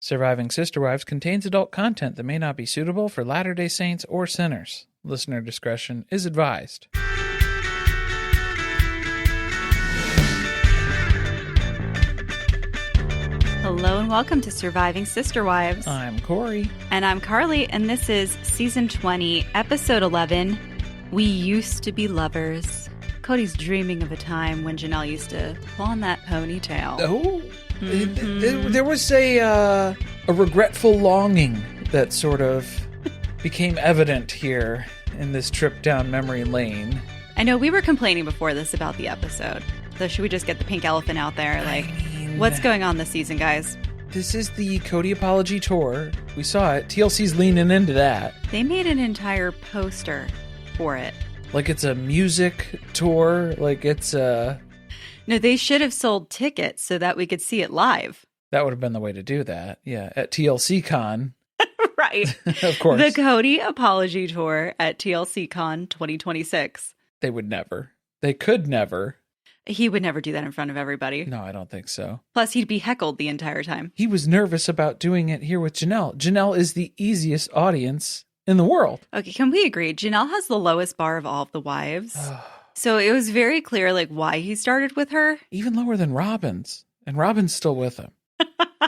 Surviving Sister Wives contains adult content that may not be suitable for Latter-day Saints or sinners. Listener discretion is advised. Hello and welcome to Surviving Sister Wives. I'm Corey. And I'm Carly, and this is Season 20, Episode 11, We Used to Be Lovers. Kody's dreaming of a time when Janelle used to pull on that ponytail. Oh, there was a regretful longing that sort of became evident here in this trip down memory lane. I know we were complaining before this about the episode. So should we just get the pink elephant out there? What's going on this season, guys? This is the Kody Apology Tour. We saw it. TLC's leaning into that. They made an entire poster for it. Like it's a music tour. Like it's a... No, they should have sold tickets so that we could see it live. That would have been the way to do that. Yeah, at TLC Con. Right. Of course. The Kody Apology Tour at TLC Con 2026. They would never. They could never. He would never do that in front of everybody. No, I don't think so. Plus, he'd be heckled the entire time. He was nervous about doing it here with Janelle. Janelle is the easiest audience in the world. Okay, can we agree? Janelle has the lowest bar of all of the wives. So it was very clear, why he started with her. Even lower than Robyn's. And Robyn's still with him.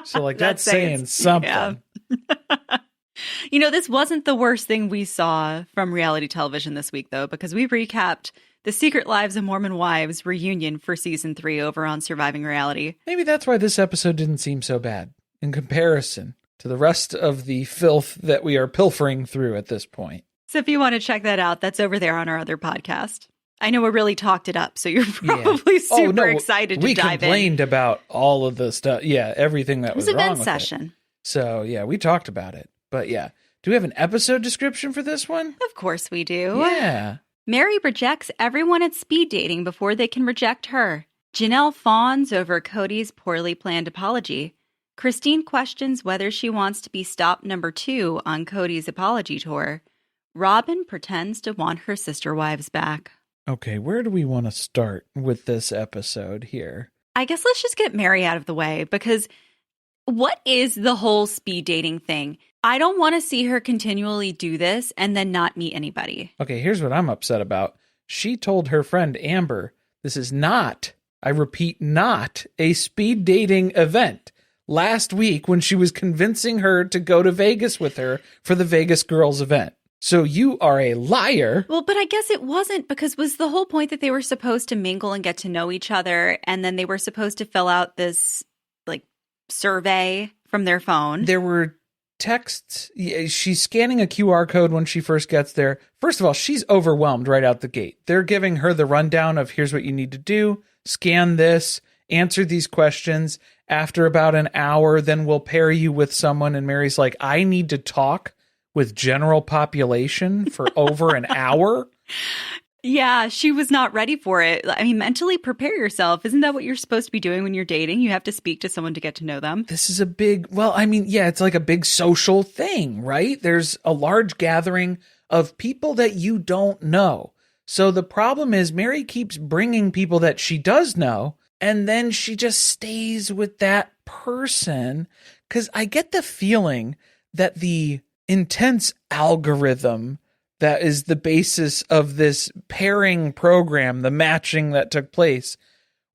So, that's saying something. Yeah. This wasn't the worst thing we saw from reality television this week, though, because we recapped the Secret Lives of Mormon Wives reunion for Season 3 over on Surviving Reality. Maybe that's why this episode didn't seem so bad in comparison to the rest of the filth that we are pilfering through at this point. So if you want to check that out, that's over there on our other podcast. I know we really talked it up, so you're probably super excited to dive in. We complained about all of the stuff. Yeah, everything that was wrong with it. It was a vent session. So, yeah, we talked about it. But, yeah. Do we have an episode description for this one? Of course we do. Yeah. Meri rejects everyone at speed dating before they can reject her. Janelle fawns over Kody's poorly planned apology. Christine questions whether she wants to be stop number 2 on Kody's apology tour. Robyn pretends to want her sister wives back. Okay, where do we want to start with this episode here? I guess let's just get Meri out of the way, because what is the whole speed dating thing? I don't want to see her continually do this and then not meet anybody. Okay, here's what I'm upset about. She told her friend Amber, this is not, I repeat, not a speed dating event. Last week when she was convincing her to go to Vegas with her for the Vegas Girls event. So you are a liar. Well, but I guess it wasn't, because was the whole point that they were supposed to mingle and get to know each other, and then they were supposed to fill out this survey from their phone? There were texts. She's scanning a QR code when she first gets there. First of all, she's overwhelmed right out the gate. They're giving her the rundown of here's what you need to do. Scan this, answer these questions. After about an hour, then we'll pair you with someone. And Meri's like, I need to talk with general population for over an hour. Yeah, she was not ready for it. I mean, mentally prepare yourself. Isn't that what you're supposed to be doing when you're dating? You have to speak to someone to get to know them. This is a big, it's like a big social thing, right? There's a large gathering of people that you don't know. So the problem is Meri keeps bringing people that she does know, and then she just stays with that person. Because I get the feeling that the intense algorithm that is the basis of this pairing program, the matching that took place,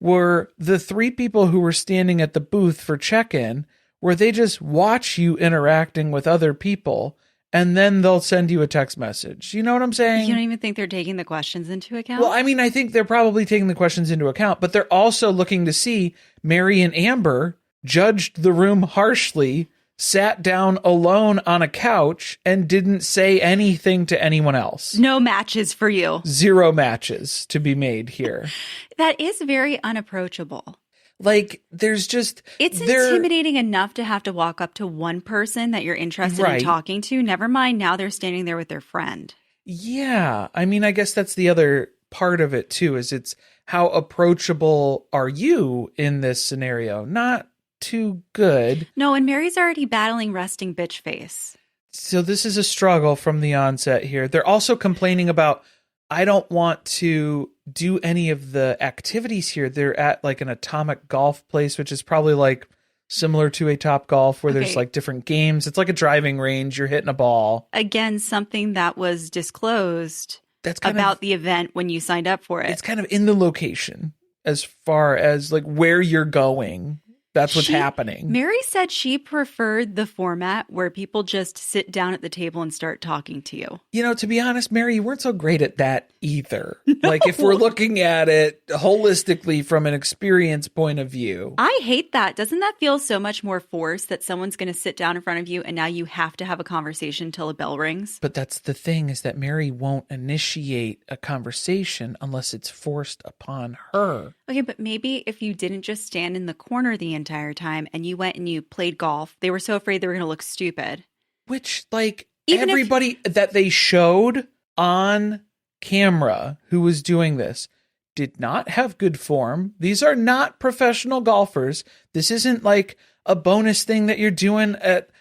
were the 3 people who were standing at the booth for check-in, where they just watch you interacting with other people, and then they'll send you a text message. You know what I'm saying? You don't even think they're taking the questions into account? Well, I mean, I think they're probably taking the questions into account, but they're also looking to see Meri and Amber judged the room harshly, sat down alone on a couch, and didn't say anything to anyone else. No matches for you. 0 matches to be made here. That is very unapproachable. There's just... It's intimidating enough to have to walk up to one person that you're interested in talking to. Never mind, now they're standing there with their friend. Yeah. I mean, I guess that's the other part of it, too, is it's how approachable are you in this scenario? Not too good. No, and Meri's already battling resting bitch face. So this is a struggle from the onset here. They're also complaining about, I don't want to do any of the activities here. They're at an atomic golf place, which is probably similar to a Top Golf where there's Okay. like different games. It's like a driving range. You're hitting a ball. Again, something that was disclosed That's kind about of the event when you signed up for it. it's kind of in the location as far as like where you're going. That's what's happening. Meri said she preferred the format where people just sit down at the table and start talking to you. You know, to be honest, Meri, you weren't so great at that either. Like if we're looking at it holistically from an experience point of view. I hate that. Doesn't that feel so much more forced that someone's going to sit down in front of you and now you have to have a conversation till a bell rings? But that's the thing, is that Meri won't initiate a conversation unless it's forced upon her. Okay, but maybe if you didn't just stand in the corner the entire time and you went and you played golf, they were so afraid they were going to look stupid. Which, like, Even everybody that they showed on camera who was doing this did not have good form. These are not professional golfers. This isn't like a bonus thing that you're doing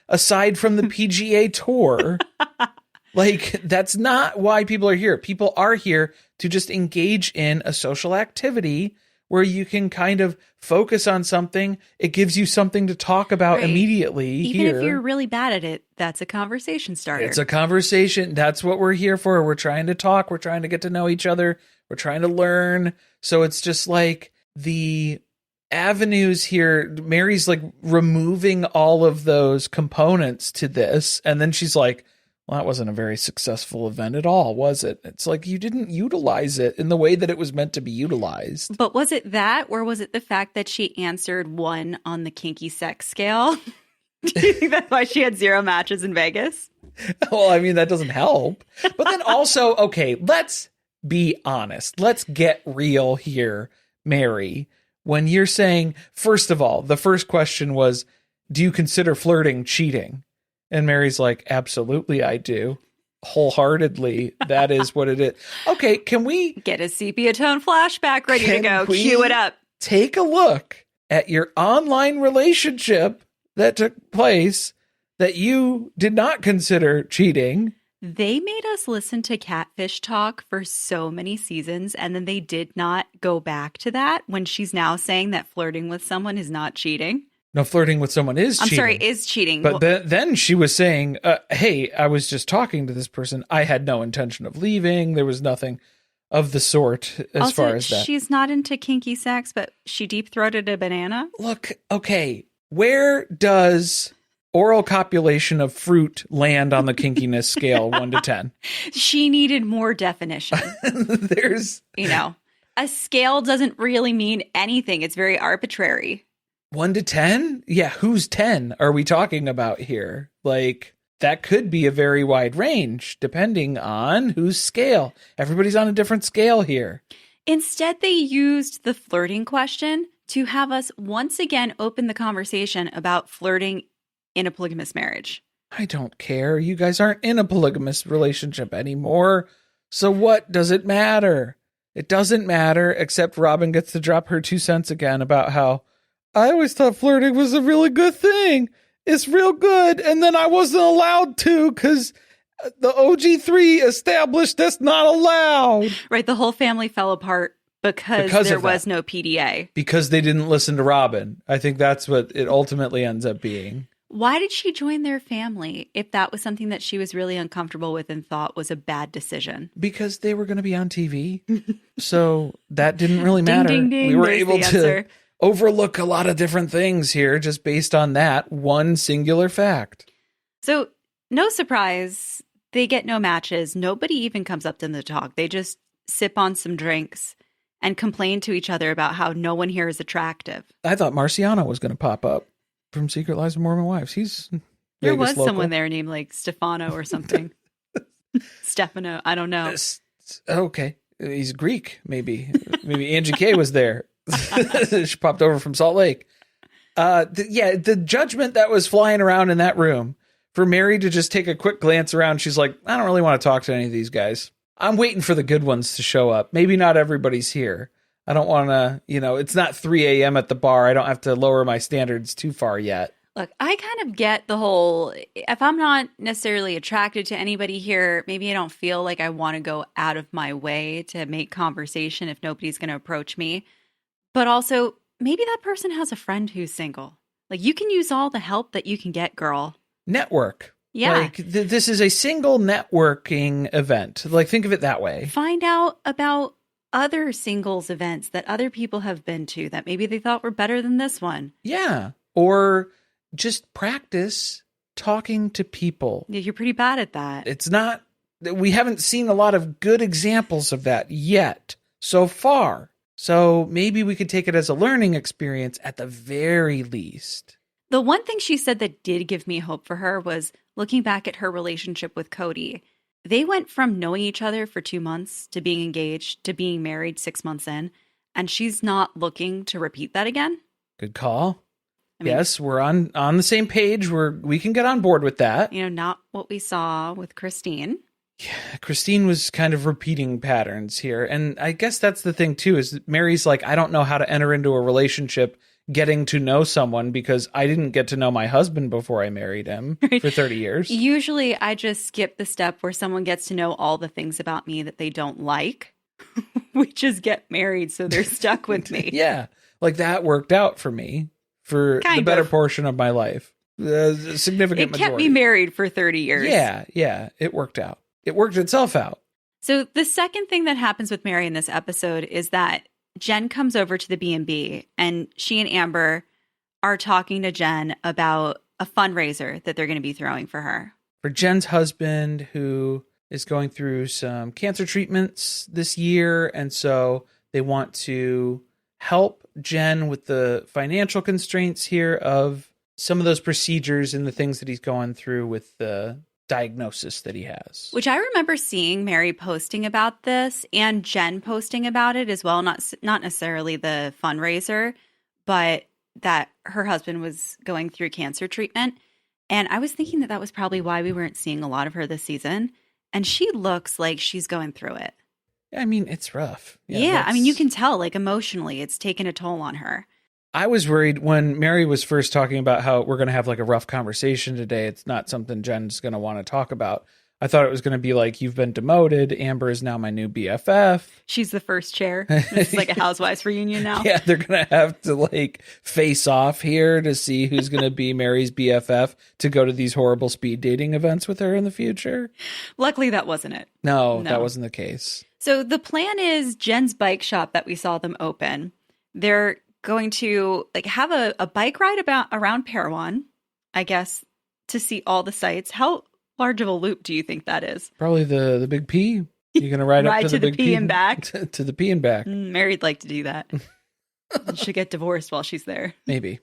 aside from the PGA Tour. Like, that's not why people are here. People are here to just engage in a social activity where you can kind of focus on something. It gives you something to talk about immediately. Even if you're really bad at it, that's a conversation starter. It's a conversation. That's what we're here for. We're trying to talk. We're trying to get to know each other. We're trying to learn. So it's just like the avenues here. Meri's like removing all of those components to this. And then she's like, well, that wasn't a very successful event at all, was it? It's like you didn't utilize it in the way that it was meant to be utilized. But was it that, or was it the fact that she answered 1 on the kinky sex scale? Do you think that's why she had 0 matches in Vegas? Well, I mean, that doesn't help. But then also, okay, let's be honest. Let's get real here, Meri. When you're saying, first of all, the first question was, do you consider flirting cheating? And Meri's like, absolutely, I do. Wholeheartedly. That is what it is. Okay, can we get a sepia tone flashback ready to go? Cue it up. Take a look at your online relationship that took place that you did not consider cheating. They made us listen to catfish talk for so many seasons, and then they did not go back to that when she's now saying that flirting with someone is not cheating. No, flirting with someone is cheating. I'm sorry, is cheating. But then she was saying, hey, I was just talking to this person. I had no intention of leaving. There was nothing of the sort as far as that. She's not into kinky sex, but she deep-throated a banana? Look, okay, where does oral copulation of fruit land on the kinkiness scale 1 to 10? She needed more definition. There's... a scale doesn't really mean anything. It's very arbitrary. 1 to 10? Yeah, who's 10 are we talking about here? Like, that could be a very wide range, depending on whose scale. Everybody's on a different scale here. Instead, they used the flirting question to have us once again open the conversation about flirting in a polygamous marriage. I don't care. You guys aren't in a polygamous relationship anymore. So what does it matter? It doesn't matter, except Robyn gets to drop her 2 cents again about how I always thought flirting was a really good thing. It's real good. And then I wasn't allowed to because the OG3 established that's not allowed. Right. The whole family fell apart because there was no PDA. Because they didn't listen to Robyn. I think that's what it ultimately ends up being. Why did she join their family if that was something that she was really uncomfortable with and thought was a bad decision? Because they were going to be on TV. So that didn't really matter. Ding, ding, ding. We were There's able the to answer. Overlook a lot of different things here just based on that one singular fact. So no surprise, they get no matches. Nobody even comes up to them to talk. They just sip on some drinks and complain to each other about how no one here is attractive. I thought Marciano was going to pop up from Secret Lives of Mormon Wives. He's there Vegas was local. Someone there named like Stefano or something. Stefano, I don't know. Okay, he's Greek. Maybe Angie K was there. She popped over from Salt Lake. The judgment that was flying around in that room for Meri to just take a quick glance around. She's like, I don't really want to talk to any of these guys. I'm waiting for the good ones to show up. Maybe not everybody's here. I don't want to, it's not 3 a.m. at the bar. I don't have to lower my standards too far yet. Look, I kind of get the whole, if I'm not necessarily attracted to anybody here, maybe I don't feel like I want to go out of my way to make conversation if nobody's going to approach me. But also, maybe that person has a friend who's single. Like, you can use all the help that you can get, girl. Network. Yeah. Like this is a single networking event. Like, think of it that way. Find out about other singles events that other people have been to that maybe they thought were better than this one. Yeah. Or just practice talking to people. Yeah, you're pretty bad at that. It's not, we haven't seen a lot of good examples of that yet so far. So maybe we could take it as a learning experience at the very least. The one thing she said that did give me hope for her was looking back at her relationship with Kody. They went from knowing each other for 2 months to being engaged to being married 6 months in, and she's not looking to repeat that again. Good call. I mean, yes, we're on the same page. We can get on board with that. You know, not what we saw with Christine. Yeah, Christine was kind of repeating patterns here. And I guess that's the thing, too, is Meri's like, I don't know how to enter into a relationship getting to know someone because I didn't get to know my husband before I married him for 30 years. Usually I just skip the step where someone gets to know all the things about me that they don't like. We just get married, so they're stuck with me. Yeah, like that worked out for me for the better portion of my life. The significant majority. It kept me married for 30 years. Yeah, it worked out. It worked itself out. So the second thing that happens with Meri in this episode is that Jenn comes over to the B&B and she and Amber are talking to Jenn about a fundraiser that they're going to be throwing for her. For Jenn's husband, who is going through some cancer treatments this year. And so they want to help Jenn with the financial constraints here of some of those procedures and the things that he's going through with the diagnosis that he has. Which I remember seeing Meri posting about this and Jenn posting about it as well. Not necessarily the fundraiser, but that her husband was going through cancer treatment. And I was thinking that was probably why we weren't seeing a lot of her this season. And she looks like she's going through it. I mean, it's rough. Yeah, I mean, you can tell, like, emotionally, it's taken a toll on her. I was worried when Meri was first talking about how we're going to have like a rough conversation today. It's not something Jenn's going to want to talk about. I thought it was going to be like, you've been demoted. Amber is now my new BFF. She's the first chair. It's like a housewives reunion now. Yeah, they're going to have to like face off here to see who's going to be Meri's BFF to go to these horrible speed dating events with her in the future. Luckily, that wasn't it. No, that wasn't the case. So the plan is Jenn's bike shop that we saw them open. They're going to like have a bike ride around Parowan, I guess, to see all the sites. How large of a loop do you think that is? Probably the Big P. You're going to ride up to the Big P and back? to the P and back. Meri'd like to do that. She'll get divorced while she's there. Maybe.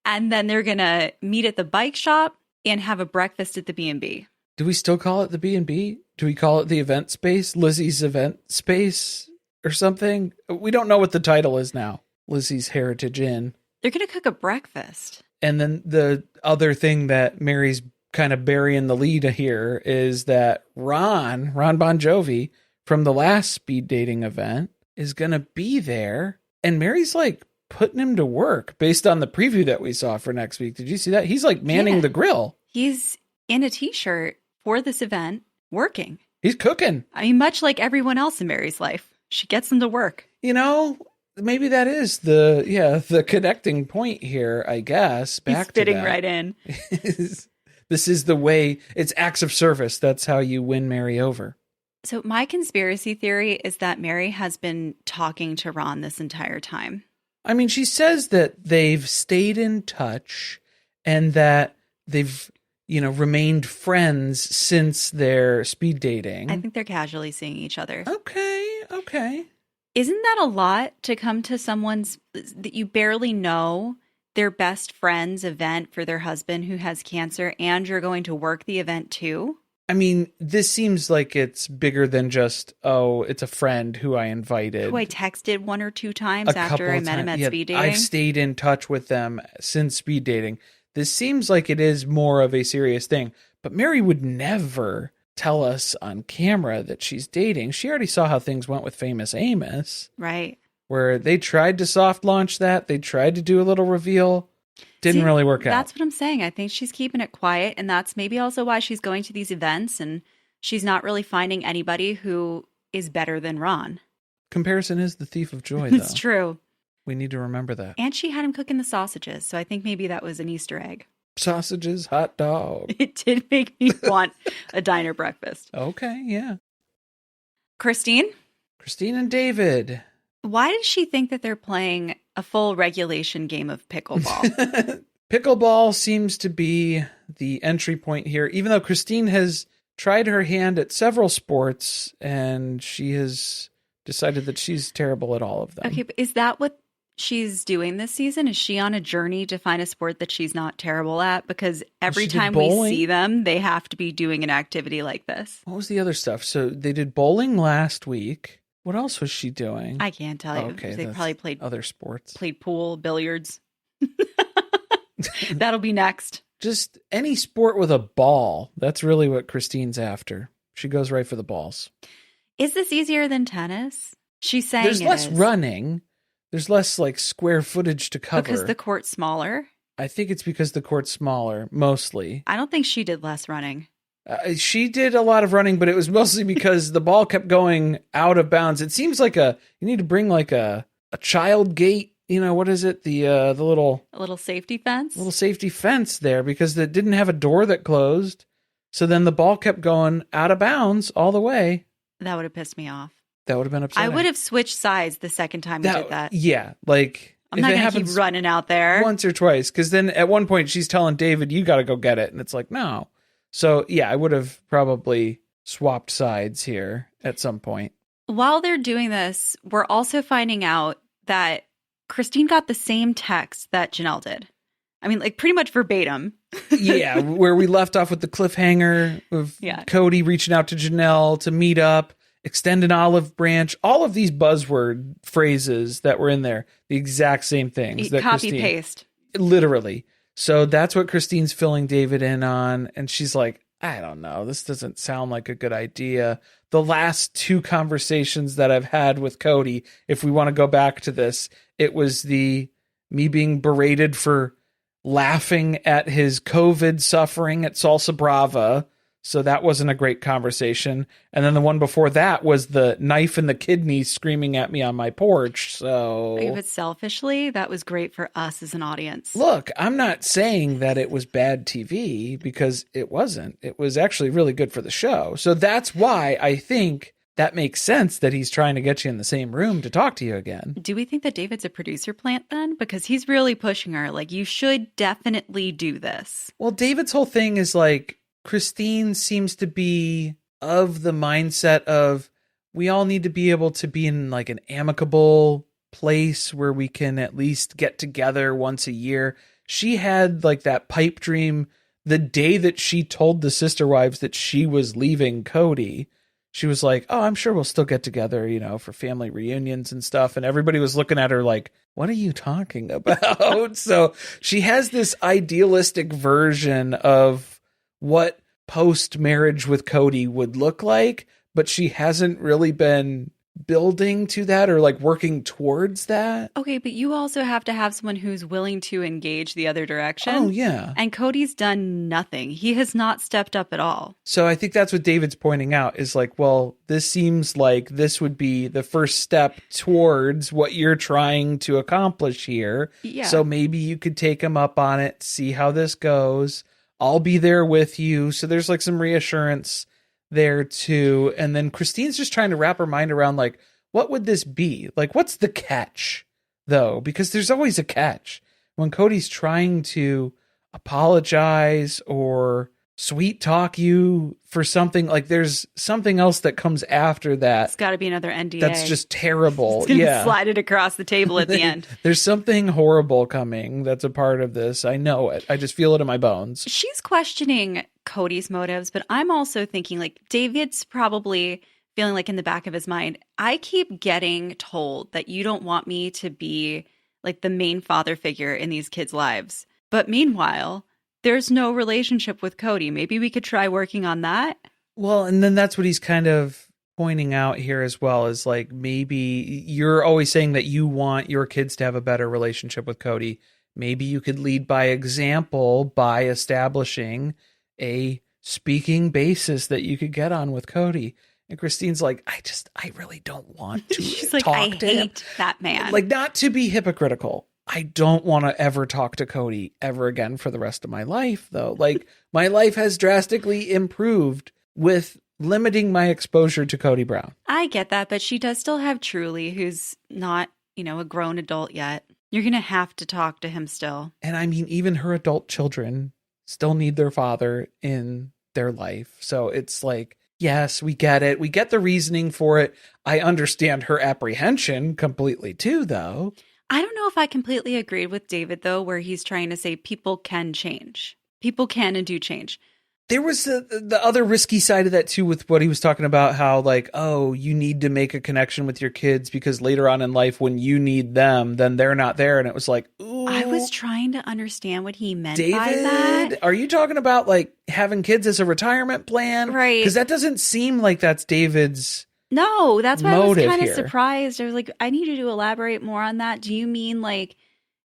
And then they're going to meet at the bike shop and have a breakfast at the B&B. Do we still call it the B&B? Do we call it the event space? Lizzie's event space? Or something. We don't know what the title is now. Lizzie's Heritage Inn. They're going to cook a breakfast. And then the other thing that Meri's kind of burying the lead here is that Ron Bon Jovi from the last speed dating event is going to be there. And Meri's like putting him to work based on the preview that we saw for next week. Did you see that? He's like manning the grill. He's in a t-shirt for this event working. He's cooking. I mean, much like everyone else in Meri's life. She gets them to work. You know, maybe that is the connecting point here, I guess. He's fitting right in. This is the way, it's acts of service. That's how you win Meri over. So my conspiracy theory is that Meri has been talking to Ron this entire time. I mean, she says that they've stayed in touch and that they've, remained friends since their speed dating. I think they're casually seeing each other. Okay. Isn't that a lot to come to someone's that you barely know, their best friend's event for their husband who has cancer, and you're going to work the event too? I mean, this seems like it's bigger than just, it's a friend who I invited. Who I texted 1 or 2 times after I met him at speed dating. I've stayed in touch with them since speed dating. This seems like it is more of a serious thing. But Meri would never tell us on camera that she's dating. She already saw how things went with Famous Amos. Right. Where they tried to soft launch that. They tried to do a little reveal. Didn't really work out. That's what I'm saying. I think she's keeping it quiet. And that's maybe also why she's going to these events. And she's not really finding anybody who is better than Ron. Comparison is the thief of joy, though. It's true. We need to remember that. And she had him cooking the sausages. So I think maybe that was an Easter egg. Sausages, hot dog. It did make me want a diner breakfast. Okay, yeah. Christine and David. Why does she think that they're playing a full regulation game of pickleball? Pickleball seems to be the entry point here, even though Christine has tried her hand at several sports and she has decided that she's terrible at all of them. Okay, but is that what she's doing this season? Is she on a journey to find a sport that she's not terrible at? Because every time we see them, they have to be doing an activity like this. What was the other stuff? So they did bowling last week. What else was she doing? I can't tell you. Okay, they probably played other sports. Played pool, billiards. That'll be next. Just any sport with a ball. That's really what Christine's after. She goes right for the balls. Is this easier than tennis? She's saying there's less running. There's less like square footage to cover. Because the court's smaller? I think it's because the court's smaller, mostly. I don't think she did less running. She did a lot of running, but it was mostly because the ball kept going out of bounds. It seems like you need to bring like a child gate. You know, what is it? The little... A little safety fence? Little safety fence there because it didn't have a door that closed. So then the ball kept going out of bounds all the way. That would have pissed me off. That would have been upsetting. I would have switched sides the second time we did that. Yeah, like... I'm not going to keep running out there. Once or twice, because then at one point she's telling David, you got to go get it. And it's like, no. So yeah, I would have probably swapped sides here at some point. While they're doing this, we're also finding out that Christine got the same text that Janelle did. I mean, like pretty much verbatim. Yeah, where we left off with the cliffhanger of Kody reaching out to Janelle to meet up, extend an olive branch, all of these buzzword phrases that were in there, the exact same things. That Copy paste. Literally. So that's what Christine's filling David in on. And she's like, I don't know. This doesn't sound like a good idea. The last two conversations that I've had with Kody, if we want to go back to this, it was me being berated for laughing at his COVID suffering at Salsa Brava. So that wasn't a great conversation. And then the one before that was the knife in the kidney screaming at me on my porch. So, but selfishly, that was great for us as an audience. Look, I'm not saying that it was bad TV because it wasn't. It was actually really good for the show. So that's why I think that makes sense that he's trying to get you in the same room to talk to you again. Do we think that David's a producer plant then? Because he's really pushing her. Like, you should definitely do this. Well, David's whole thing is like, Christine seems to be of the mindset of we all need to be able to be in like an amicable place where we can at least get together once a year. She had like that pipe dream the day that she told the sister wives that she was leaving Kody. She was like, oh, I'm sure we'll still get together, you know, for family reunions and stuff. And everybody was looking at her like, what are you talking about? So she has this idealistic version of what post-marriage with Kody would look like, but she hasn't really been building to that or like working towards that. Okay, but you also have to have someone who's willing to engage the other direction. Oh, yeah. And Cody's done nothing. He has not stepped up at all. So I think that's what David's pointing out is like, well, this seems like this would be the first step towards what you're trying to accomplish here. Yeah. So maybe you could take him up on it, see how this goes. I'll be there with you. So there's like some reassurance there too. And then Christine's just trying to wrap her mind around like, what would this be? Like, what's the catch though? Because there's always a catch when Cody's trying to apologize or sweet talk you for something. Like there's something else that comes after that. It's got to be another NDA. That's just terrible. Yeah. Slide it across the table at the end. There's something horrible coming that's a part of this. I know it. I just feel it in my bones. She's questioning Cody's motives, but I'm also thinking like David's probably feeling like in the back of his mind, I keep getting told that you don't want me to be like the main father figure in these kids' lives. But meanwhile, there's no relationship with Kody. Maybe we could try working on that. Well, and then that's what he's kind of pointing out here as well is like, maybe you're always saying that you want your kids to have a better relationship with Kody. Maybe you could lead by example by establishing a speaking basis that you could get on with Kody. And Christine's like, I really don't want to She's like, talk I to him. hate that man. Like, not to be hypocritical. I don't want to ever talk to Kody ever again for the rest of my life, though. Like, my life has drastically improved with limiting my exposure to Kody Brown. I get that, but she does still have Truly, who's not, a grown adult yet. You're going to have to talk to him still. And I mean, even her adult children still need their father in their life. So it's like, yes, we get it. We get the reasoning for it. I understand her apprehension completely too, though. I don't know if I completely agreed with David, though, where he's trying to say people can change. People can and do change. There was the other risky side of that, too, with what he was talking about, how like, oh, you need to make a connection with your kids because later on in life, when you need them, then they're not there. And it was like, ooh. I was trying to understand what he meant David, by that. Are you talking about like having kids as a retirement plan? Right. Because that doesn't seem like that's David's. No, that's why I was kind of here. surprised. I was like, I need you to elaborate more on that. Do you mean like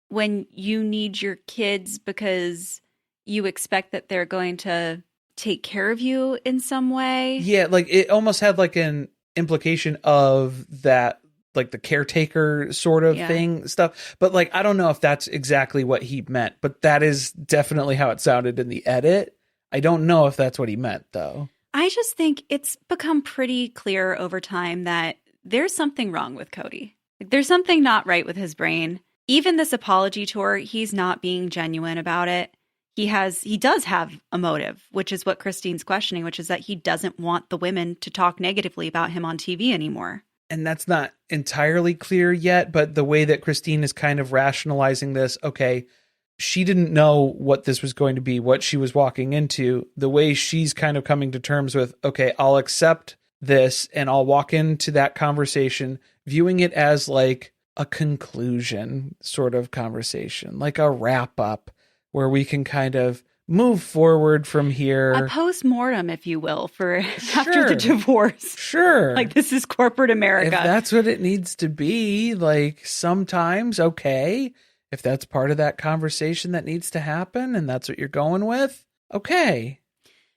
when you need your kids because you expect that they're going to take care of you in some way? Yeah, like it almost had like an implication of that, like the caretaker sort of thing stuff. But like, I don't know if that's exactly what he meant, but that is definitely how it sounded in the edit. I don't know if that's what he meant, though. I just think it's become pretty clear over time that there's something wrong with Kody. Like, there's something not right with his brain. Even this apology tour, he's not being genuine about it. He does have a motive, which is what Christine's questioning, which is that he doesn't want the women to talk negatively about him on TV anymore. And that's not entirely clear yet, but the way that Christine is kind of rationalizing this, okay, she didn't know what this was going to be, what she was walking into. The way she's kind of coming to terms with, okay, I'll accept this and I'll walk into that conversation, viewing it as like a conclusion sort of conversation, like a wrap up where we can kind of move forward from here. A post-mortem, if you will, for after the divorce. Sure. Like, this is corporate America. If that's what it needs to be, like sometimes, okay. If that's part of that conversation that needs to happen and that's what you're going with, okay.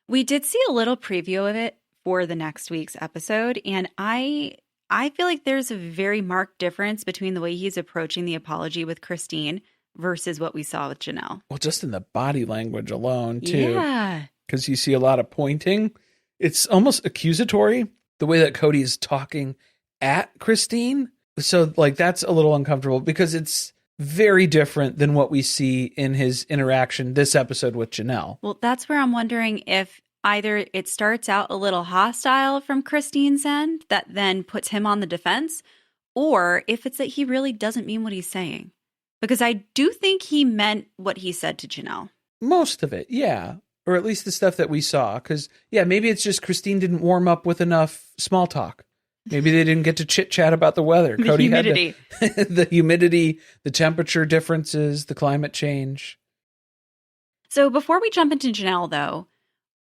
We did see a little preview of it for the next week's episode, and I feel like there's a very marked difference between the way he's approaching the apology with Christine versus what we saw with Janelle. Well, just in the body language alone, too. Yeah. Because you see a lot of pointing. It's almost accusatory, the way that Kody is talking at Christine. So, like, that's a little uncomfortable because it's very different than what we see in his interaction this episode with Janelle. Well, that's where I'm wondering if either it starts out a little hostile from Christine's end that then puts him on the defense, or if it's that he really doesn't mean what he's saying. Because I do think he meant what he said to Janelle. Most of it, yeah. Or at least the stuff that we saw. Because, yeah, maybe it's just Christine didn't warm up with enough small talk. Maybe they didn't get to chit-chat about the weather. The Kody humidity. had the humidity, the temperature differences, the climate change. So before we jump into Janelle, though,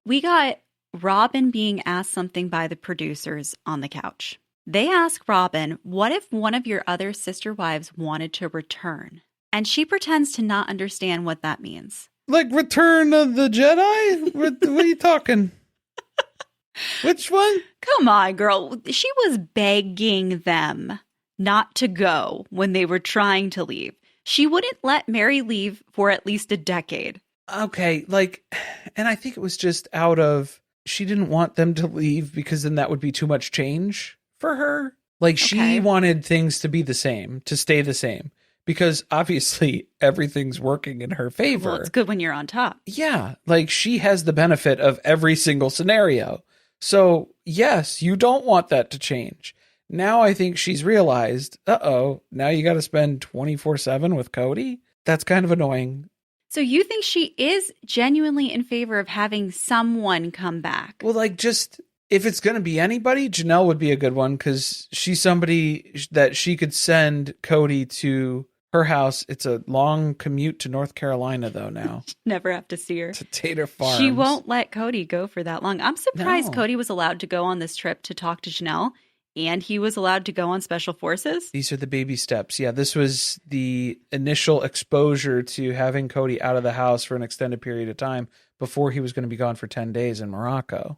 we got Robyn being asked something by the producers on the couch. They ask Robyn, what if one of your other sister wives wanted to return? And she pretends to not understand what that means. Like Return of the Jedi? What are you talking? Which one? Come on, girl. She was begging them not to go when they were trying to leave. She wouldn't let Meri leave for at least a decade. Okay, like, and I think it was just out of, she didn't want them to leave because then that would be too much change for her. Like, she wanted things to be the same, to stay the same. Because obviously everything's working in her favor. Well, it's good when you're on top. Yeah, like she has the benefit of every single scenario. So, yes, you don't want that to change. Now I think she's realized, now you got to spend 24/7 with Kody? That's kind of annoying. So you think she is genuinely in favor of having someone come back? Well, like, just, if it's going to be anybody, Janelle would be a good one because she's somebody that she could send Kody to her house. It's a long commute to North Carolina, though, now. Never have to see her. To Tater Farms. She won't let Kody go for that long. I'm surprised No. Kody was allowed to go on this trip to talk to Janelle, and he was allowed to go on Special Forces. These are the baby steps. Yeah, this was the initial exposure to having Kody out of the house for an extended period of time before he was going to be gone for 10 days in Morocco.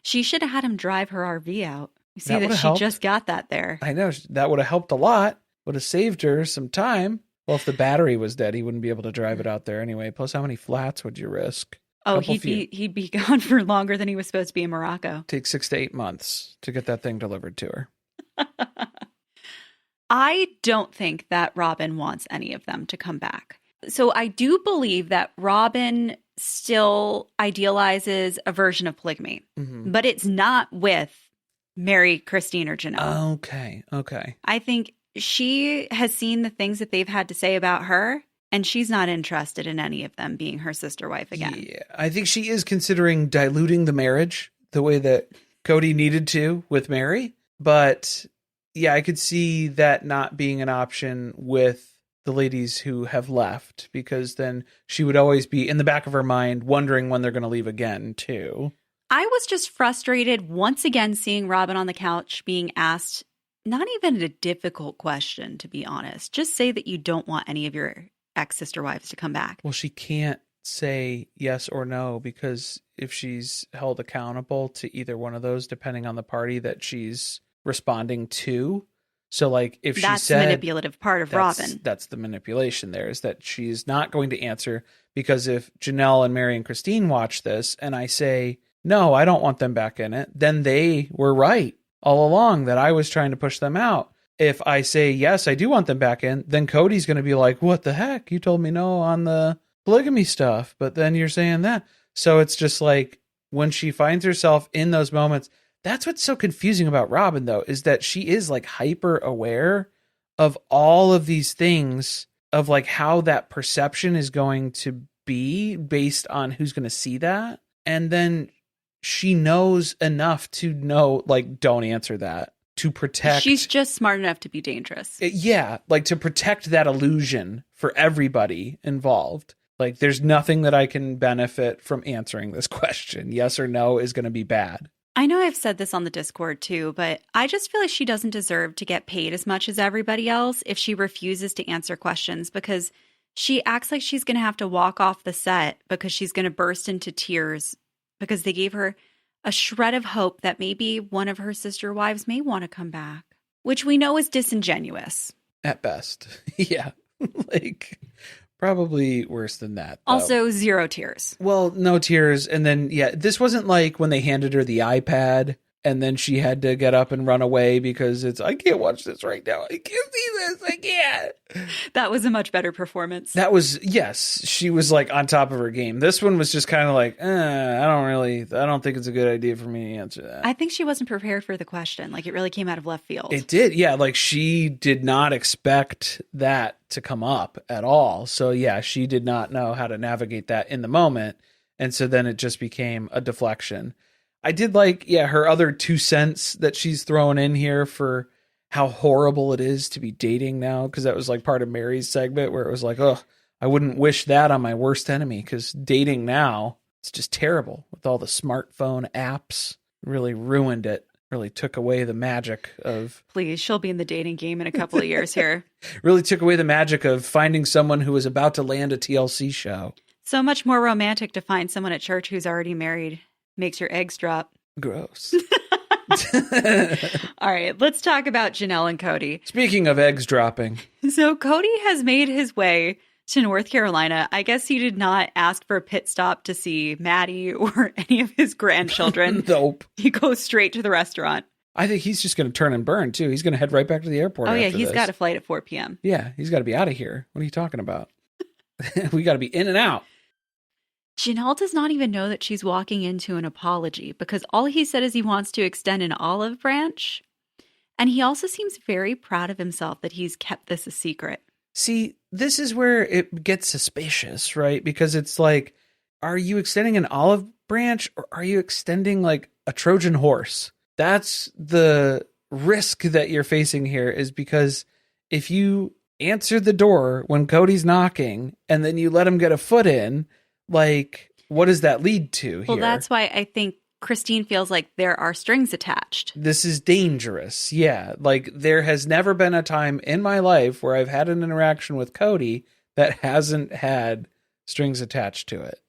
She should have had him drive her RV out. You see that she helped. just got that there. I know. That would have helped a lot. Would have saved her some time. Well, if the battery was dead, he wouldn't be able to drive it out there anyway. Plus, how many flats would you risk? Oh, he'd be gone for longer than he was supposed to be in Morocco. Takes 6 to 8 months to get that thing delivered to her. I don't think that Robyn wants any of them to come back. So I do believe that Robyn still idealizes a version of polygamy, but it's not with Meri, Christine, or Janelle. Okay. I think she has seen the things that they've had to say about her, and she's not interested in any of them being her sister wife again. Yeah, I think she is considering diluting the marriage the way that Kody needed to with Meri. But yeah, I could see that not being an option with the ladies who have left, because then she would always be in the back of her mind wondering when they're going to leave again, too. I was just frustrated once again seeing Robyn on the couch being asked not even a difficult question, to be honest. Just say that you don't want any of your ex-sister wives to come back. Well, she can't say yes or no, because if she's held accountable to either one of those, depending on the party that she's responding to. So like if that's she said, the manipulative part of Robyn. That's the manipulation there, is that she's not going to answer, because if Janelle and Meri and Christine watch this and I say, no, I don't want them back in it, then they were right all along that I was trying to push them out. If I say, yes, I do want them back in, then Kody's going to be like, what the heck? You told me no on the polygamy stuff, but then you're saying that. So it's just like when she finds herself in those moments, that's what's so confusing about Robyn, though, is that she is like hyper aware of all of these things, of like how that perception is going to be based on who's going to see that. And then she knows enough to know, like, don't answer that, to protect. She's just smart enough to be dangerous. Yeah, like to protect that illusion for everybody involved. Like, there's nothing that I can benefit from answering this question. Yes or no is going to be bad. I know I've said this on the Discord too, but I just feel like she doesn't deserve to get paid as much as everybody else if she refuses to answer questions, because she acts like she's going to have to walk off the set because she's going to burst into tears because they gave her a shred of hope that maybe one of her sister wives may want to come back, which we know is disingenuous. At best. Yeah. Like, probably worse than that, though. Also, 0 tears. Well, no tears. And then, yeah, this wasn't like when they handed her the iPad and then she had to get up and run away because I can't watch this right now. I can't see this. I can't. That was a much better performance. That was, yes, she was like on top of her game. This one was just kind of like, I don't think it's a good idea for me to answer that. I think she wasn't prepared for the question. Like, it really came out of left field. It did. Yeah. Like, she did not expect that to come up at all. So yeah, she did not know how to navigate that in the moment. And so then it just became a deflection. I did like, her other 2 cents that she's throwing in here for how horrible it is to be dating now. Cause that was like part of Meri's segment where it was like, oh, I wouldn't wish that on my worst enemy. Cause dating now, it's just terrible with all the smartphone apps. Really ruined it. Really took away the magic of... Please, she'll be in the dating game in a couple of years here. Really took away the magic of finding someone who was about to land a TLC show. So much more romantic to find someone at church who's already married. Makes your eggs drop. Gross. All right, let's talk about Janelle and Kody. Speaking of eggs dropping. So Kody has made his way to North Carolina. I guess he did not ask for a pit stop to see Maddie or any of his grandchildren. Nope. He goes straight to the restaurant. I think he's just going to turn and burn, too. He's going to head right back to the airport. Oh, yeah, he's got a flight at 4 p.m. Yeah, he's got to be out of here. What are you talking about? We got to be in and out. Janelle does not even know that she's walking into an apology because all he said is he wants to extend an olive branch. And he also seems very proud of himself that he's kept this a secret. See, this is where it gets suspicious, right? Because it's like, are you extending an olive branch or are you extending like a Trojan horse? That's the risk that you're facing here, is because if you answer the door when Kody's knocking and then you let him get a foot in, like, what does that lead to here? Well, that's why I think Christine feels like there are strings attached. This is dangerous. Yeah. Like, there has never been a time in my life where I've had an interaction with Kody that hasn't had strings attached to it.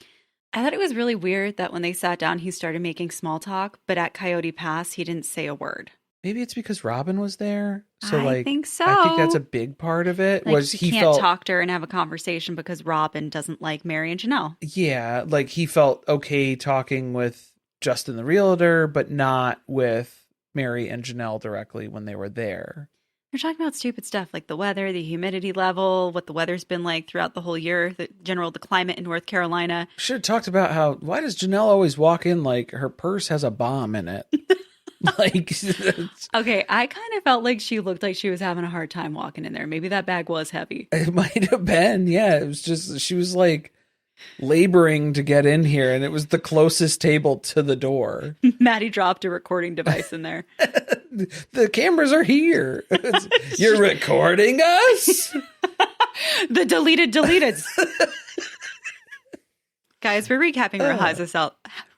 I thought it was really weird that when they sat down, he started making small talk, but at Coyote Pass, he didn't say a word. Maybe it's because Robyn was there. So I think so. I think that's a big part of it. Like, Was he can't talk to her and have a conversation because Robyn doesn't like Meri and Janelle. Yeah, like he felt okay talking with Justin the realtor, but not with Meri and Janelle directly when they were there. They're talking about stupid stuff like the weather, the humidity level, what the weather's been like throughout the whole year, the climate in North Carolina. Should have talked about why does Janelle always walk in like her purse has a bomb in it? Like, okay, I kind of felt like she looked like she was having a hard time walking in there. Maybe that bag was heavy. It might have been. Yeah, it was just, she was like laboring to get in here, and it was the closest table to the door. Maddie dropped a recording device in there. The cameras are here. You're recording us? The deleted. Guys, we're recapping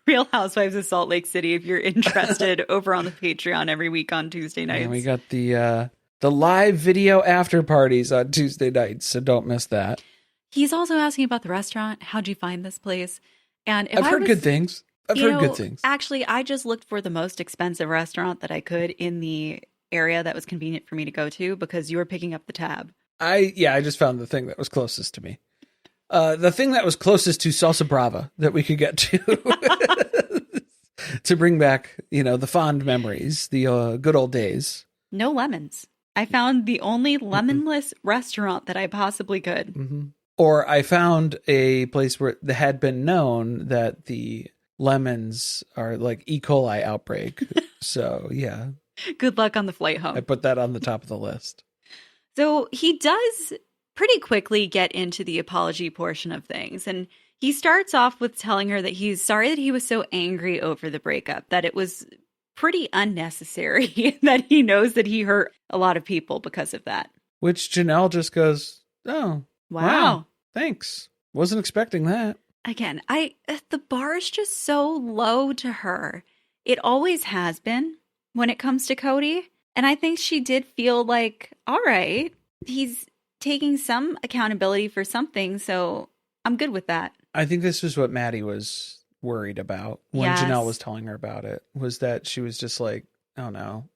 Real Housewives of Salt Lake City. If you're interested, over on the Patreon every week on Tuesday nights. And we got the live video after parties on Tuesday nights, so don't miss that. He's also asking about the restaurant. How'd you find this place? And I've heard good things. Good things. Actually, I just looked for the most expensive restaurant that I could in the area that was convenient for me to go to because you were picking up the tab. I just found the thing that was closest to me. The thing that was closest to Salsa Brava that we could get to to bring back, the fond memories, the good old days. No lemons. I found the only lemonless restaurant that I possibly could. Mm-hmm. Or I found a place where it had been known that the lemons are like E. coli outbreak. So, yeah. Good luck on the flight home. I put that on the top of the list. So he does pretty quickly get into the apology portion of things. And he starts off with telling her that he's sorry that he was so angry over the breakup, that it was pretty unnecessary, that he knows that he hurt a lot of people because of that. Which Janelle just goes, oh, wow. Thanks. Wasn't expecting that. Again, the bar is just so low to her. It always has been when it comes to Kody. And I think she did feel like, all right, he's taking some accountability for something, so I'm good with that. I think this was what Maddie was worried about when Janelle was telling her about it, was that she was just like, oh no.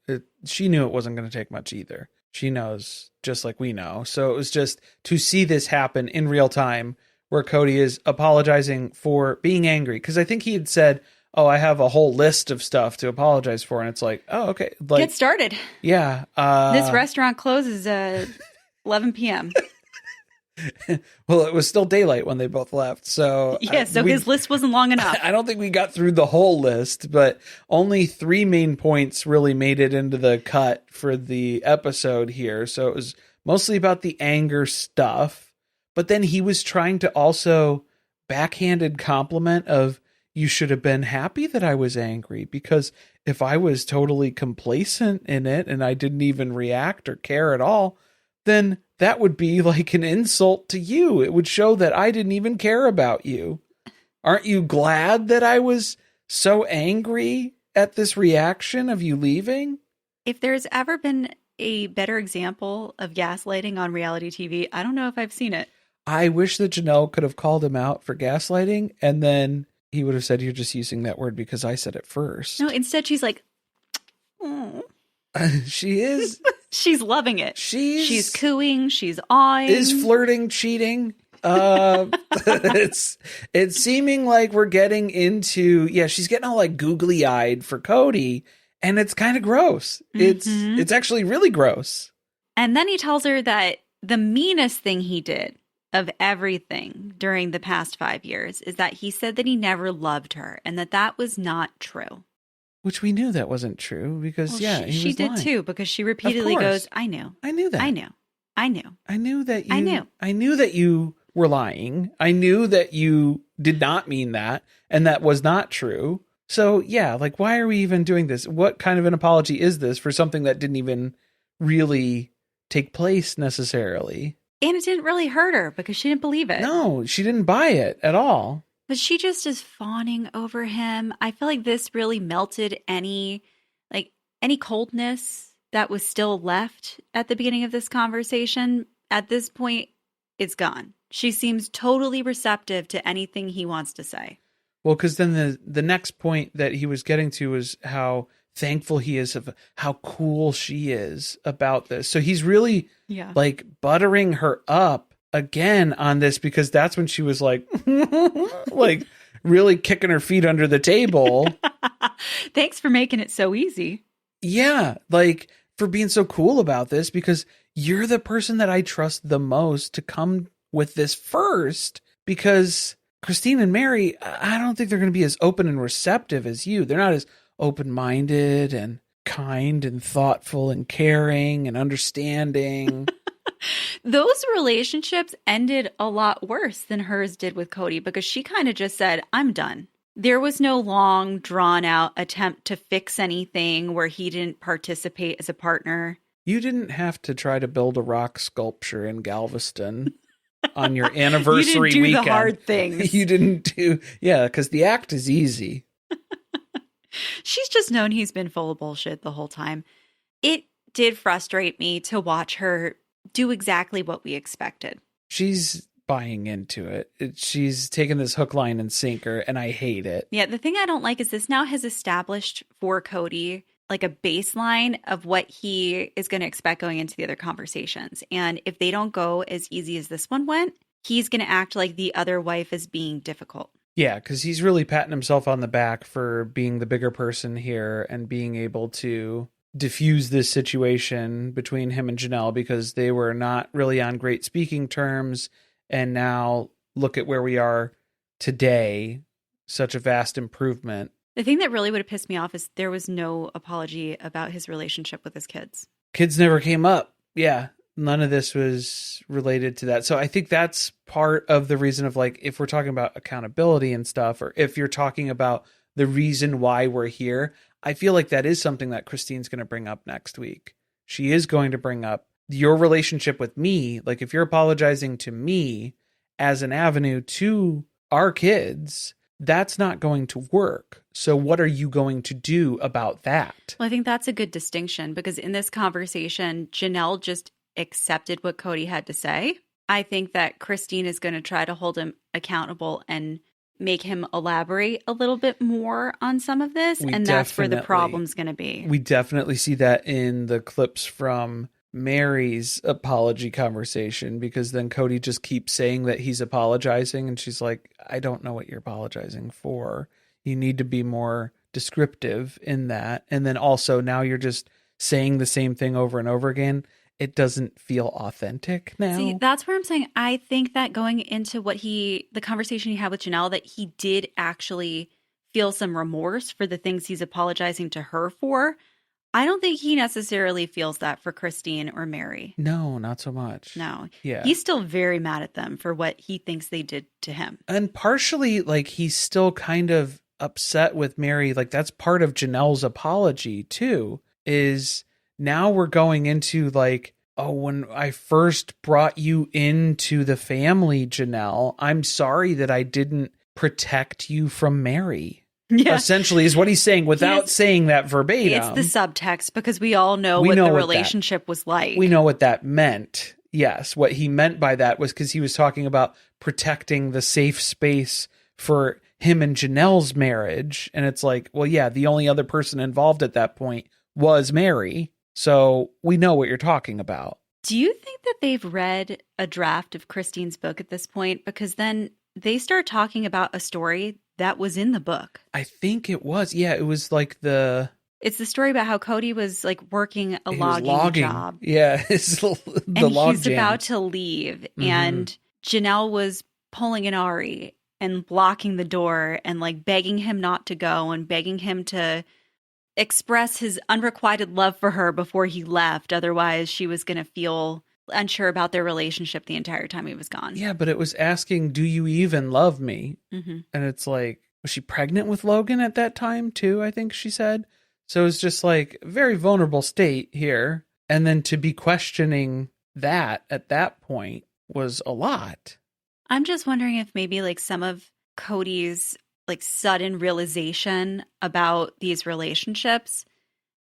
She knew it wasn't going to take much either. She knows, just like we know. So it was just to see this happen in real time where Kody is apologizing for being angry. Because I think he had said, oh, I have a whole list of stuff to apologize for. And it's like, oh, okay. Like, get started. Yeah. This restaurant closes at 11 p.m. Well, it was still daylight when they both left. So his list wasn't long enough. I don't think we got through the whole list, but only 3 main points really made it into the cut for the episode here. So it was mostly about the anger stuff, but then he was trying to also backhanded compliment of, you should have been happy that I was angry, because if I was totally complacent in it and I didn't even react or care at all, then that would be like an insult to you. It would show that I didn't even care about you. Aren't you glad that I was so angry at this reaction of you leaving? If there's ever been a better example of gaslighting on reality TV, I don't know if I've seen it. I wish that Janelle could have called him out for gaslighting, and then he would have said, you're just using that word because I said it first. No, instead she's like, oh. She is. She's loving it. She's cooing. She's awing. Is flirting, cheating. It's seeming like we're getting into, she's getting all like googly eyed for Kody, and it's kind of gross. Mm-hmm. It's actually really gross. And then he tells her that the meanest thing he did of everything during the past 5 years is that he said that he never loved her and that was not true. Which we knew that wasn't true because, she did lying. Too, because she repeatedly goes, I knew. I knew that. I knew. I knew. I knew that you. I knew. I knew that you were lying. I knew that you did not mean that, and that was not true. So, like, why are we even doing this? What kind of an apology is this for something that didn't even really take place necessarily? And it didn't really hurt her because she didn't believe it. No, she didn't buy it at all. But she just is fawning over him. I feel like this really melted any coldness that was still left at the beginning of this conversation. At this point, it's gone. She seems totally receptive to anything he wants to say. Well, because then the next point that he was getting to was how thankful he is of how cool she is about this. So he's really like buttering her up again on this, because that's when she was like, like really kicking her feet under the table. Thanks for making it so easy. Yeah, like for being so cool about this, because you're the person that I trust the most to come with this first, because Christine and Meri, I don't think they're going to be as open and receptive as you. They're not as open-minded and kind and thoughtful and caring and understanding. Those relationships ended a lot worse than hers did with Kody, because she kind of just said, I'm done. There was no long, drawn-out attempt to fix anything where he didn't participate as a partner. You didn't have to try to build a rock sculpture in Galveston on your anniversary you didn't do weekend. The hard things. You didn't do, yeah, because the act is easy. She's just known he's been full of bullshit the whole time. It did frustrate me to watch her do exactly what we expected. She's buying into it. She's taken this hook, line, and sinker, and I hate it. Yeah, the thing I don't like is this now has established for Kody like a baseline of what he is going to expect going into the other conversations. And if they don't go as easy as this one went, he's going to act like the other wife is being difficult. Yeah, because he's really patting himself on the back for being the bigger person here and being able to diffuse this situation between him and Janelle, because they were not really on great speaking terms. And now look at where we are today. Such a vast improvement. The thing that really would have pissed me off is there was no apology about his relationship with his kids. Kids never came up. Yeah. None of this was related to that. So I think that's part of the reason of, like, if we're talking about accountability and stuff, or if you're talking about the reason why we're here, I feel like that is something that Christine's going to bring up next week. She is going to bring up your relationship with me. Like, if you're apologizing to me as an avenue to our kids, that's not going to work. So what are you going to do about that? Well, I think that's a good distinction, because in this conversation, Janelle just accepted what Kody had to say. I think that Christine is going to try to hold him accountable and make him elaborate a little bit more on some of this. And that's where the problem's going to be. We definitely see that in the clips from Meri's apology conversation, because then Kody just keeps saying that he's apologizing. And she's like, I don't know what you're apologizing for. You need to be more descriptive in that. And then also now you're just saying the same thing over and over again. It doesn't feel authentic now. See, that's where I'm saying I think that going into the conversation he had with Janelle, that he did actually feel some remorse for the things he's apologizing to her for. I don't think he necessarily feels that for Christine or Meri. No, not so much. No. Yeah. He's still very mad at them for what he thinks they did to him. And partially, like, he's still kind of upset with Meri. Like, that's part of Janelle's apology too, is now we're going into like, oh, when I first brought you into the family, Janelle, I'm sorry that I didn't protect you from Meri. Yeah. Essentially is what he's saying without saying that verbatim. It's the subtext, because we all know what the relationship was like. We know what that meant. Yes. What he meant by that was because he was talking about protecting the safe space for him and Janelle's marriage. And it's like, well, yeah, the only other person involved at that point was Meri. So we know what you're talking about. Do you think that they've read a draft of Christine's book at this point? Because then they start talking about a story that was in the book. I think it was. Yeah, it was like it's the story about how Kody was like working a logging job. Yeah, the and log he's jams. about to leave. And Janelle was pulling an Ari and blocking the door and like begging him not to go and begging him to express his unrequited love for her before he left. Otherwise, she was going to feel unsure about their relationship the entire time he was gone. Yeah, but it was asking, do you even love me? Mm-hmm. And it's like, was she pregnant with Logan at that time too? I think she said. So it was just like a very vulnerable state here. And then to be questioning that at that point was a lot. I'm just wondering if maybe like some of Kody's like sudden realization about these relationships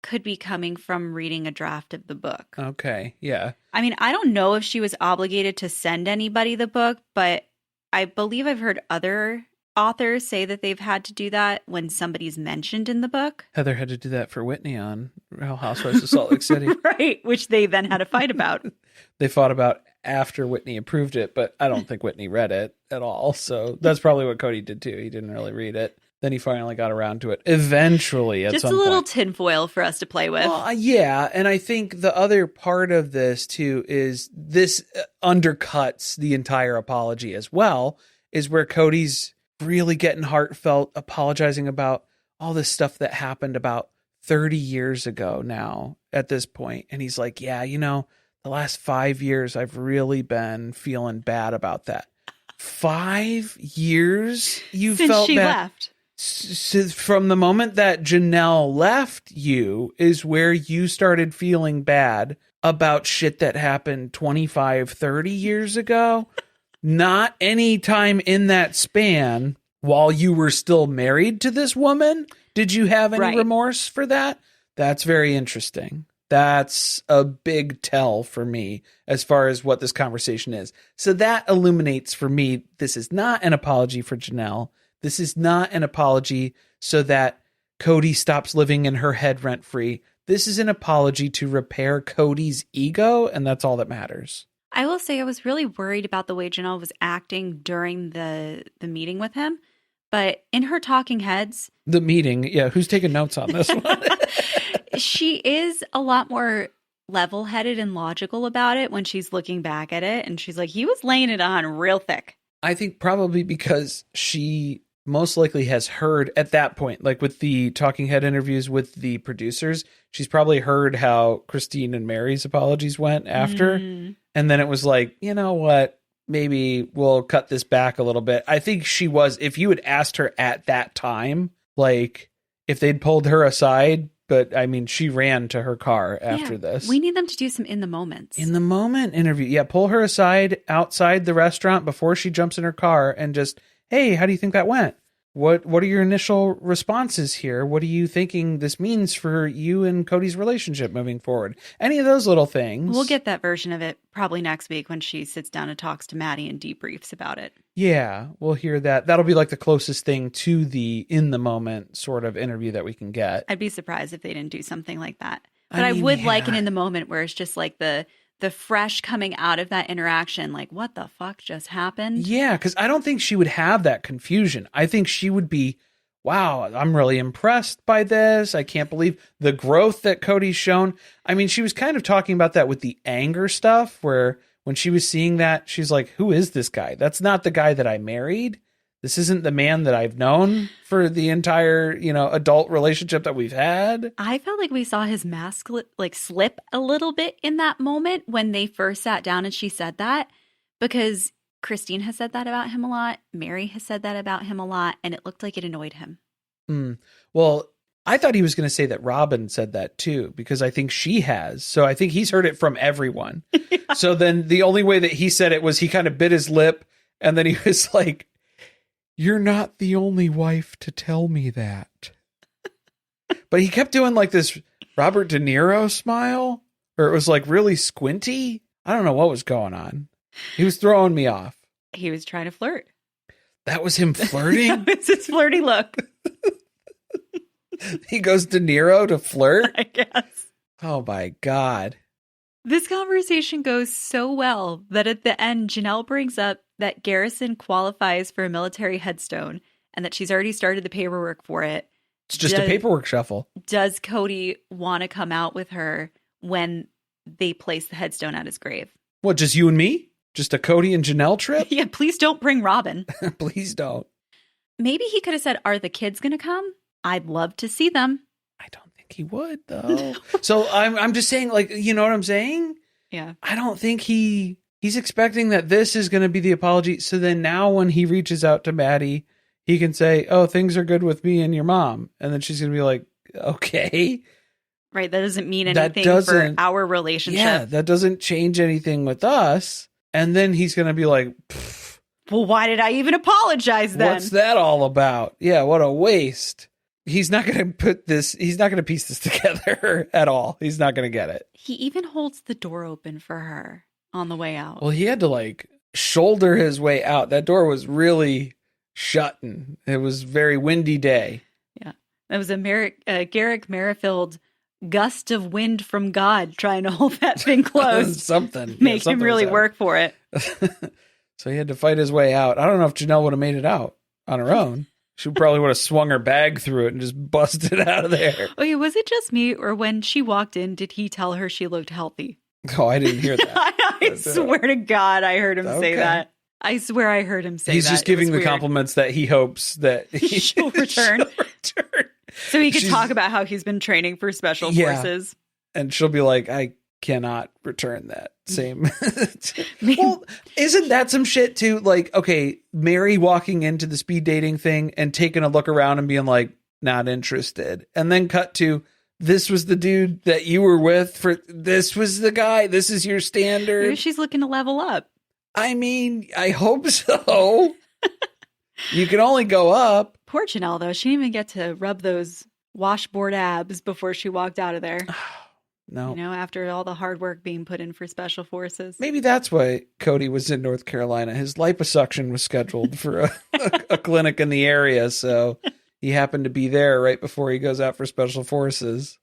could be coming from reading a draft of the book. Okay, yeah. I mean, I don't know if she was obligated to send anybody the book, but I believe I've heard other authors say that they've had to do that when somebody's mentioned in the book. Heather had to do that for Whitney on Real Housewives of Salt Lake City. Right, which they then had a fight about. They fought about after Whitney approved it, but I don't think Whitney read it at all. So that's probably what Kody did too. He didn't really read it. Then he finally got around to it eventually at Just some a little point. tinfoil for us to play with. Well, yeah. And I think the other part of this too is this undercuts the entire apology as well, is where Kody's really getting heartfelt, apologizing about all this stuff that happened about 30 years ago now at this point. And he's like, yeah, the last 5 years, I've really been feeling bad about that. 5 years you Since felt she bad? left. From the moment that Janelle left you is where you started feeling bad about shit that happened 25, 30 years ago. Not any time in that span while you were still married to this woman. Did you have any remorse for that? That's very interesting. That's a big tell for me as far as what this conversation is. So that illuminates for me, this is not an apology for Janelle. This is not an apology so that Kody stops living in her head rent-free. This is an apology to repair Kody's ego, and that's all that matters. I will say I was really worried about the way Janelle was acting during the meeting with him. But in her talking heads... The meeting, yeah. Who's taking notes on this one? She is a lot more level-headed and logical about it when she's looking back at it. And she's like, he was laying it on real thick. I think probably because she most likely has heard at that point, like with the talking head interviews with the producers, she's probably heard how Christine and Meri's apologies went after. And then it was like, you know what? Maybe we'll cut this back a little bit. I think she was, if you had asked her at that time, like if they'd pulled her aside, but I mean, she ran to her car after this. We need them to do some in the moments. In the moment interview. Yeah. Pull her aside outside the restaurant before she jumps in her car and just, hey, how do you think that went? What are your initial responses here? What are you thinking this means for you and Kody's relationship moving forward? Any of those little things. We'll get that version of it probably next week when she sits down and talks to Maddie and debriefs about it. Yeah, we'll hear that. That'll be like the closest thing to the in the moment sort of interview that we can get. I'd be surprised if they didn't do something like that. But I would like an in the moment where it's just like the fresh coming out of that interaction, like, what the fuck just happened? Yeah, because I don't think she would have that confusion. I think she would be, wow, I'm really impressed by this. I can't believe the growth that Kody's shown. I mean, she was kind of talking about that with the anger stuff, where when she was seeing that, she's like, who is this guy? That's not the guy that I married. This isn't the man that I've known for the entire, adult relationship that we've had. I felt like we saw his mask slip a little bit in that moment when they first sat down and she said that, because Christine has said that about him a lot. Meri has said that about him a lot, and it looked like it annoyed him. Well, I thought he was going to say that Robyn said that too, because I think she has. So I think he's heard it from everyone. Yeah. So then the only way that he said it was he kind of bit his lip, and then he was like, you're not the only wife to tell me that. But he kept doing like this Robert De Niro smile, or it was like really squinty. I don't know what was going on. He was throwing me off. He was trying to flirt. That was him flirting? It's his flirty look. He goes De Niro to flirt? I guess. Oh my God. This conversation goes so well that at the end, Janelle brings up that Garrison qualifies for a military headstone and that she's already started the paperwork for it. It's just a paperwork shuffle. Does Kody want to come out with her when they place the headstone at his grave? What, just you and me? Just a Kody and Janelle trip? Yeah, please don't bring Robyn. Please don't. Maybe he could have said, are the kids going to come? I'd love to see them. I don't think he would, though. So I'm just saying, like, you know what I'm saying? Yeah. I don't think he's expecting that this is going to be the apology. So then now when he reaches out to Maddie, he can say, oh, things are good with me and your mom. And then she's going to be like, okay. Right. That doesn't mean anything for our relationship. Yeah, that doesn't change anything with us. And then he's going to be like, well, why did I even apologize then? What's that all about? Yeah, what a waste. He's not going to piece this together at all. He's not going to get it. He even holds the door open for her on the way out. Well, he had to like shoulder his way out. That door was really, shutting. It was a very windy day. Yeah. That was a Garrick Merrifield gust of wind from God trying to hold that thing closed. Something. Make him really work for it. So he had to fight his way out. I don't know if Janelle would have made it out on her own. She probably would have swung her bag through it and just busted out of there. Okay, was it just me, or when she walked in, did he tell her she looked healthy? Oh, I didn't hear that. I swear to God, I heard him say that. I swear I heard him say that. He's just giving the compliments that he hopes that she'll return. So he could talk about how he's been training for special forces. And she'll be like, I cannot return that same. Well, isn't that some shit too? Like, okay, Meri walking into the speed dating thing and taking a look around and being like, not interested. And then cut to, this was the dude that you were with this was the guy. This is your standard. Maybe she's looking to level up. I mean, I hope so. You can only go up. Poor Janelle, though. She didn't even get to rub those washboard abs before she walked out of there. No. You know, after all the hard work being put in for special forces. Maybe that's why Kody was in North Carolina. His liposuction was scheduled for a clinic in the area. So he happened to be there right before he goes out for special forces.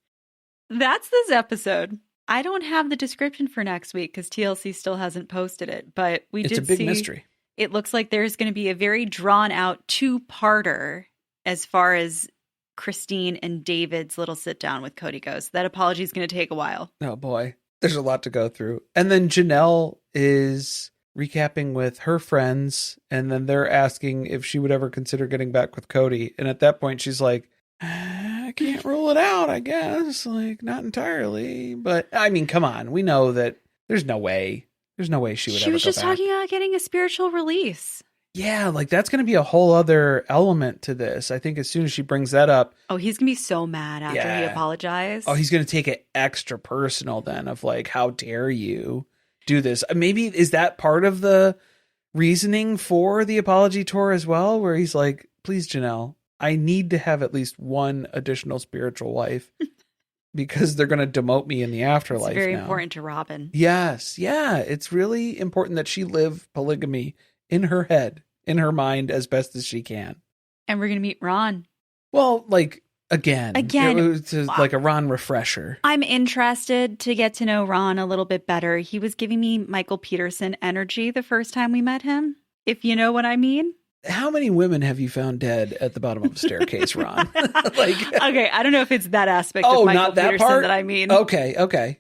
That's this episode. I don't have the description for next week because TLC still hasn't posted it, but it's a big mystery. It looks like there's going to be a very drawn out 2-parter as far as Christine and David's little sit down with Kody goes. That apology is going to take a while. Oh boy, there's a lot to go through. And then Janelle is recapping with her friends, and then they're asking if she would ever consider getting back with Kody. And at that point, she's like, I can't rule it out, I guess. Like, not entirely. But I mean, come on. We know that there's no way. There's no way she would ever go back. She was just talking about getting a spiritual release. Yeah, like that's going to be a whole other element to this. I think as soon as she brings that up. Oh, he's going to be so mad after he apologized. Oh, he's going to take it extra personal then of like, how dare you do this? Maybe is that part of the reasoning for the apology tour as well, where he's like, please, Janelle, I need to have at least one additional spiritual wife because they're going to demote me in the afterlife. It's very important to Robyn. Yes. Yeah. It's really important that she live polygamy in her head, in her mind, as best as she can. And we're going to meet Ron. Well, like, again. It's like a Ron refresher. I'm interested to get to know Ron a little bit better. He was giving me Michael Peterson energy the first time we met him, if you know what I mean. How many women have you found dead at the bottom of a staircase, Ron? Okay, I don't know if it's that aspect of Michael not that Peterson part? that I mean. Okay.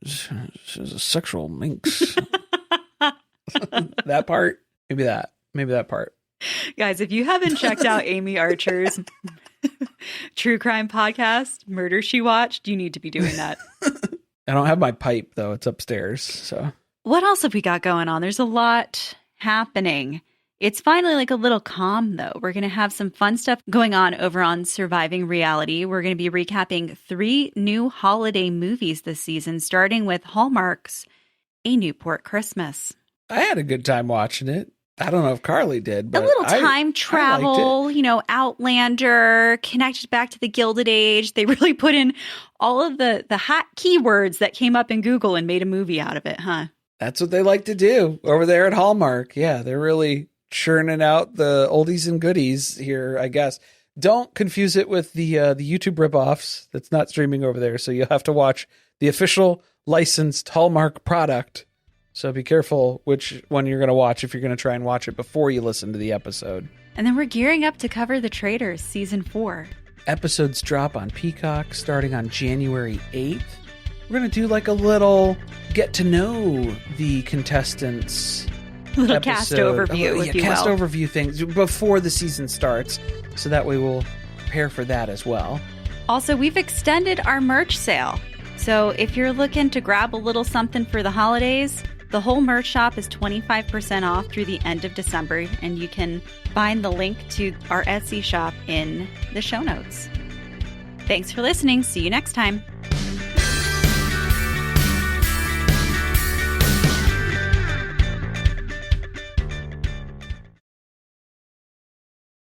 She's a sexual minx. That part? Maybe that part. Guys, if you haven't checked out Amy Archer's true crime podcast, Murder She Watched, you need to be doing that. I don't have my pipe, though. It's upstairs. So what else have we got going on? There's a lot happening. It's finally like a little calm, though. We're going to have some fun stuff going on over on Surviving Reality. We're going to be recapping 3 new holiday movies this season, starting with Hallmark's A Newport Christmas. I had a good time watching it. I don't know if Carly did, but a little time travel, Outlander, connected back to the Gilded Age. They really put in all of the hot keywords that came up in Google and made a movie out of it, huh? That's what they like to do over there at Hallmark. Yeah, they're really churning out the oldies and goodies here, I guess. Don't confuse it with the YouTube ripoffs. That's not streaming over there, so you'll have to watch the official licensed Hallmark product. So be careful which one you're going to watch if you're going to try and watch it before you listen to the episode. And then we're gearing up to cover The Traitors Season 4. Episodes drop on Peacock starting on January 8th. We're going to do like a little get to know the contestants. Little cast overview, if you will. Cast overview things before the season starts. So that way we'll prepare for that as well. Also, we've extended our merch sale. So if you're looking to grab a little something for the holidays, the whole merch shop is 25% off through the end of December, and you can find the link to our Etsy shop in the show notes. Thanks for listening. See you next time.